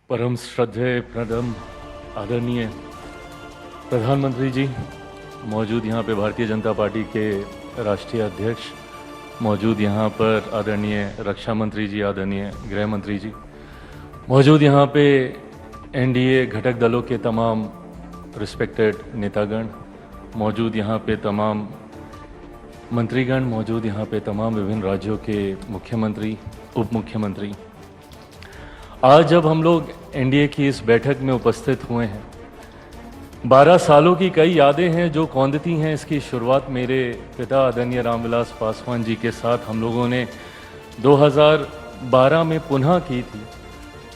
परम श्रद्धेय प्रणम आदरणीय प्रधानमंत्री जी मौजूद, यहाँ पे भारतीय जनता पार्टी के राष्ट्रीय अध्यक्ष मौजूद, यहाँ पर आदरणीय रक्षा मंत्री जी, आदरणीय गृह मंत्री जी मौजूद, यहाँ पे एनडीए घटक दलों के तमाम रिस्पेक्टेड नेतागण मौजूद, यहाँ पे तमाम मंत्रीगण मौजूद, यहाँ पे तमाम विभिन्न राज्यों के मुख्यमंत्री, उप मुख्यमंत्री। आज जब हम लोग एनडीए की इस बैठक में उपस्थित हुए हैं, 12 सालों की कई यादें हैं जो कौंधती हैं। इसकी शुरुआत मेरे पिता आदरणीय रामविलास पासवान जी के साथ हम लोगों ने 2012 में पुनः की थी,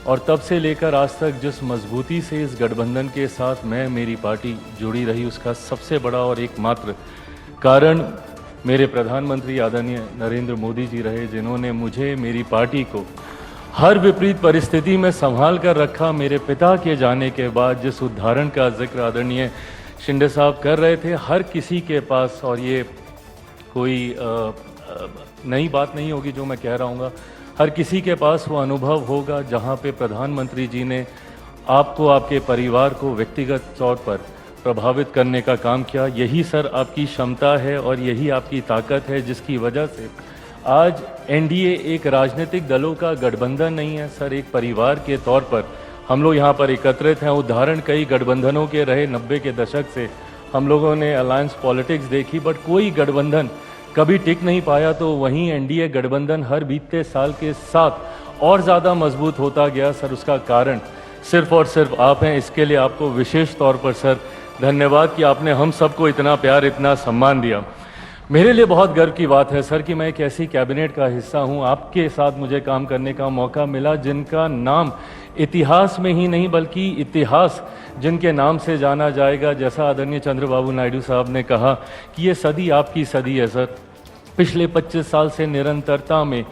और तब से लेकर आज तक जिस मजबूती से इस गठबंधन के साथ मेरी पार्टी जुड़ी रही, उसका सबसे बड़ा और एकमात्र कारण मेरे प्रधानमंत्री आदरणीय नरेंद्र मोदी जी रहे, जिन्होंने मुझे, मेरी पार्टी को हर विपरीत परिस्थिति में संभाल कर रखा। मेरे पिता के जाने के बाद जिस उदाहरण का जिक्र आदरणीय शिंदे साहब कर रहे थे, हर किसी के पास, और ये कोई नई बात नहीं होगी जो मैं कह रहा हूँ, हर किसी के पास वो अनुभव होगा जहाँ पे प्रधानमंत्री जी ने आपको, आपके परिवार को व्यक्तिगत तौर पर प्रभावित करने का काम किया। यही सर आपकी क्षमता है और यही आपकी ताकत है, जिसकी वजह से आज एनडीए एक राजनीतिक दलों का गठबंधन नहीं है सर, एक परिवार के तौर पर हम लोग यहाँ पर एकत्रित हैं। उदाहरण कई गठबंधनों के रहे 90 के दशक से, हम लोगों ने अलायंस पॉलिटिक्स देखी, बट कोई गठबंधन कभी टिक नहीं पाया। तो वहीं एनडीए गठबंधन हर बीतते साल के साथ और ज़्यादा मजबूत होता गया सर। उसका कारण सिर्फ और सिर्फ आप हैं। इसके लिए आपको विशेष तौर पर सर धन्यवाद कि आपने हम सबको इतना प्यार, इतना सम्मान दिया। मेरे लिए बहुत गर्व की बात है सर कि मैं एक ऐसी कैबिनेट का हिस्सा हूं, आपके साथ मुझे काम करने का मौका मिला, जिनका नाम इतिहास में ही नहीं बल्कि इतिहास जिनके नाम से जाना जाएगा। जैसा आदरणीय चंद्रबाबू नायडू साहब ने कहा कि ये सदी आपकी सदी है सर। पिछले 25 साल से निरंतरता में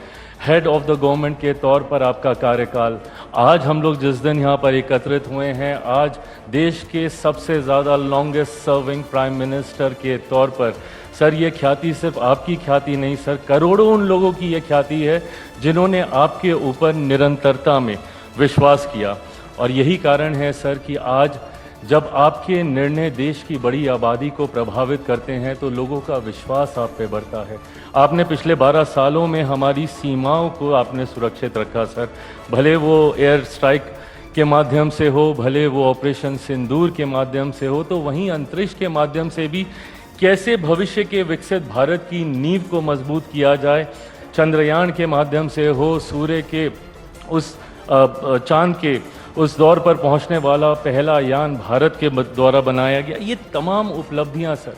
हेड ऑफ द गवर्नमेंट के तौर पर आपका कार्यकाल, आज हम लोग जिस दिन यहाँ पर एकत्रित हुए हैं, आज देश के सबसे ज़्यादा लॉन्गेस्ट सर्विंग प्राइम मिनिस्टर के तौर पर सर, ये ख्याति सिर्फ आपकी ख्याति नहीं सर, करोड़ों उन लोगों की ये ख्याति है जिन्होंने आपके ऊपर निरंतरता में विश्वास किया। और यही कारण है सर कि आज जब आपके निर्णय देश की बड़ी आबादी को प्रभावित करते हैं तो लोगों का विश्वास आप पे बढ़ता है। आपने पिछले 12 सालों में हमारी सीमाओं को आपने सुरक्षित रखा सर, भले वो एयर स्ट्राइक के माध्यम से हो, भले वो ऑपरेशन सिंदूर के माध्यम से हो, तो वहीं अंतरिक्ष के माध्यम से भी कैसे भविष्य के विकसित भारत की नींव को मजबूत किया जाए, चंद्रयान के माध्यम से हो, सूर्य के उस चांद के उस दौर पर पहुंचने वाला पहला यान भारत के द्वारा बनाया गया। ये तमाम उपलब्धियां सर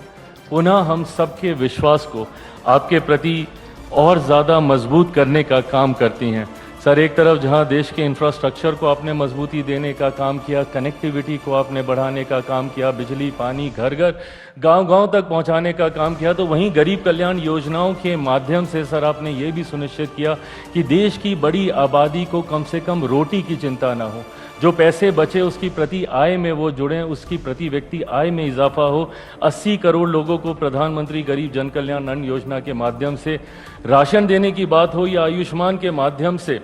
पुनः हम सबके विश्वास को आपके प्रति और ज़्यादा मजबूत करने का काम करती हैं सर। एक तरफ जहां देश के इंफ्रास्ट्रक्चर को आपने मजबूती देने का काम किया, कनेक्टिविटी को आपने बढ़ाने का काम किया, बिजली पानी घर घर गांव-गांव तक पहुंचाने का काम किया, तो वहीं गरीब कल्याण योजनाओं के माध्यम से सर आपने ये भी सुनिश्चित किया कि देश की बड़ी आबादी को कम से कम रोटी की चिंता ना हो। जो पैसे बचे उसकी प्रति आय में वो जुड़ें, उसकी प्रति व्यक्ति आय में इजाफा हो। 80 करोड़ लोगों को प्रधानमंत्री गरीब जन कल्याण अन्न योजना के माध्यम से राशन देने की बात हो, या आयुष्मान के माध्यम से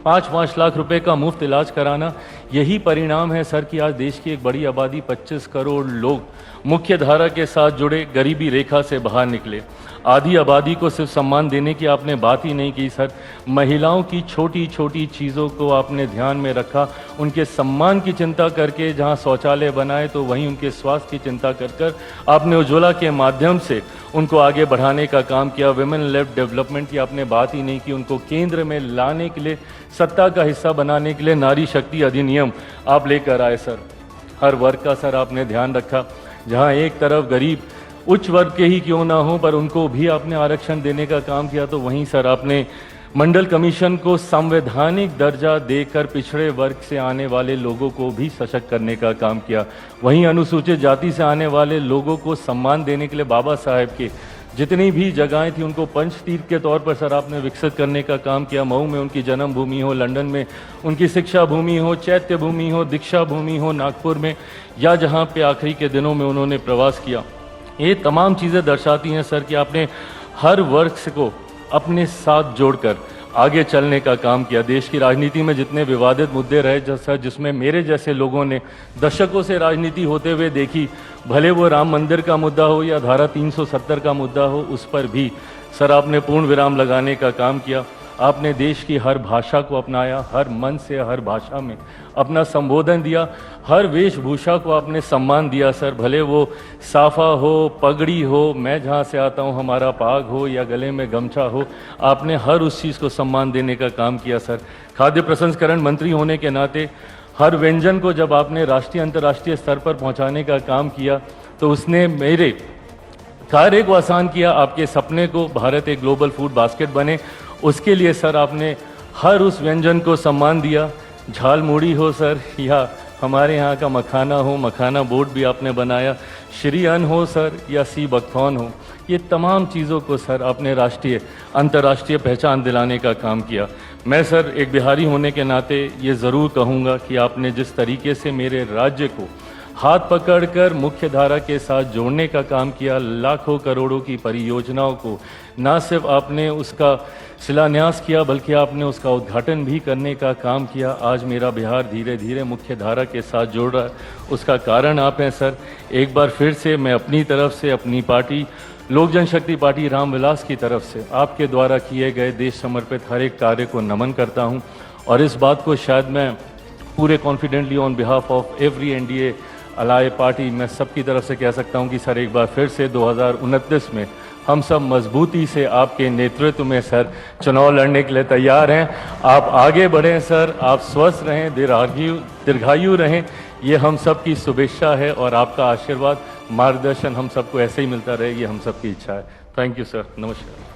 5-5 लाख रुपए का मुफ्त इलाज कराना, यही परिणाम है सर कि आज देश की एक बड़ी आबादी 25 करोड़ लोग मुख्य धारा के साथ जुड़े, गरीबी रेखा से बाहर निकले। आधी आबादी को सिर्फ सम्मान देने की आपने बात ही नहीं की सर, महिलाओं की छोटी छोटी चीज़ों को आपने ध्यान में रखा, उनके सम्मान की चिंता करके जहां शौचालय बनाए तो वहीं उनके स्वास्थ्य की चिंता कर कर आपने उज्ज्वला के माध्यम से उनको आगे बढ़ाने का काम किया। विमेन लेड डेवलपमेंट की आपने बात ही नहीं की, उनको केंद्र में लाने के लिए, सत्ता का हिस्सा बनाने के लिए नारी शक्ति अधिनियम आप लेकर आए सर। हर वर्ग का सर आपने ध्यान रखा, जहां एक तरफ गरीब उच्च वर्ग के ही क्यों ना हो पर उनको भी आपने आरक्षण देने का काम किया, तो वहीं सर आपने मंडल कमीशन को संवैधानिक दर्जा देकर पिछड़े वर्ग से आने वाले लोगों को भी सशक्त करने का काम किया। वहीं अनुसूचित जाति से आने वाले लोगों को सम्मान देने के लिए बाबा साहेब के जितनी भी जगहें थी उनको पंचतीर्थ के तौर पर सर आपने विकसित करने का काम किया। मऊ में उनकी जन्म भूमि हो, लंदन में उनकी शिक्षा भूमि हो, चैत्य भूमि हो, दीक्षा भूमि हो नागपुर में, या जहाँ पे आखिरी के दिनों में उन्होंने प्रवास किया। ये तमाम चीज़ें दर्शाती हैं सर कि आपने हर वर्ग को अपने साथ जोड़कर आगे चलने का काम किया। देश की राजनीति में जितने विवादित मुद्दे रहे जैसा जिसमें मेरे जैसे लोगों ने दशकों से राजनीति होते हुए देखी, भले वो राम मंदिर का मुद्दा हो या धारा 370 का मुद्दा हो, उस पर भी सर आपने पूर्ण विराम लगाने का काम किया। आपने देश की हर भाषा को अपनाया, हर मन से हर भाषा में अपना संबोधन दिया, हर वेशभूषा को आपने सम्मान दिया सर, भले वो साफा हो, पगड़ी हो, मैं जहाँ से आता हूँ हमारा पाग हो या गले में गमछा हो, आपने हर उस चीज़ को सम्मान देने का काम किया सर। खाद्य प्रसंस्करण मंत्री होने के नाते हर व्यंजन को जब आपने राष्ट्रीय अंतर्राष्ट्रीय स्तर पर पहुँचाने का काम किया तो उसने मेरे कार्य को आसान किया। आपके सपने को भारत एक ग्लोबल फूड बास्केट बने, उसके लिए सर आपने हर उस व्यंजन को सम्मान दिया। झाल मूढ़ी हो सर या हमारे यहाँ का मखाना हो, मखाना बोर्ड भी आपने बनाया, श्री अन्न हो सर या सी बकथॉर्न हो, ये तमाम चीज़ों को सर आपने राष्ट्रीय अंतर्राष्ट्रीय पहचान दिलाने का काम किया। मैं सर एक बिहारी होने के नाते ये ज़रूर कहूँगा कि आपने जिस तरीके से मेरे राज्य को हाथ पकड़कर मुख्य धारा के साथ जोड़ने का काम किया, लाखों करोड़ों की परियोजनाओं को ना सिर्फ आपने उसका शिलान्यास किया बल्कि आपने उसका उद्घाटन भी करने का काम किया। आज मेरा बिहार धीरे धीरे मुख्य धारा के साथ जोड़ रहा है, उसका कारण आप हैं सर। एक बार फिर से मैं अपनी तरफ से, अपनी पार्टी लोक जनशक्ति पार्टी रामविलास की तरफ से आपके द्वारा किए गए देश समर्पित हर एक कार्य को नमन करता हूं और इस बात को शायद मैं पूरे confidently on behalf of every NDA ally party मैं सबकी तरफ से कह सकता हूं कि सर एक बार फिर से 2029 में हम सब मजबूती से आपके नेतृत्व में सर चुनाव लड़ने के लिए तैयार हैं। आप आगे बढ़ें सर, आप स्वस्थ रहें, दीर्घायु रहें, ये हम सब की शुभेच्छा है और आपका आशीर्वाद मार्गदर्शन हम सबको ऐसे ही मिलता रहे, ये हम सबकी इच्छा है। थैंक यू सर, नमस्कार।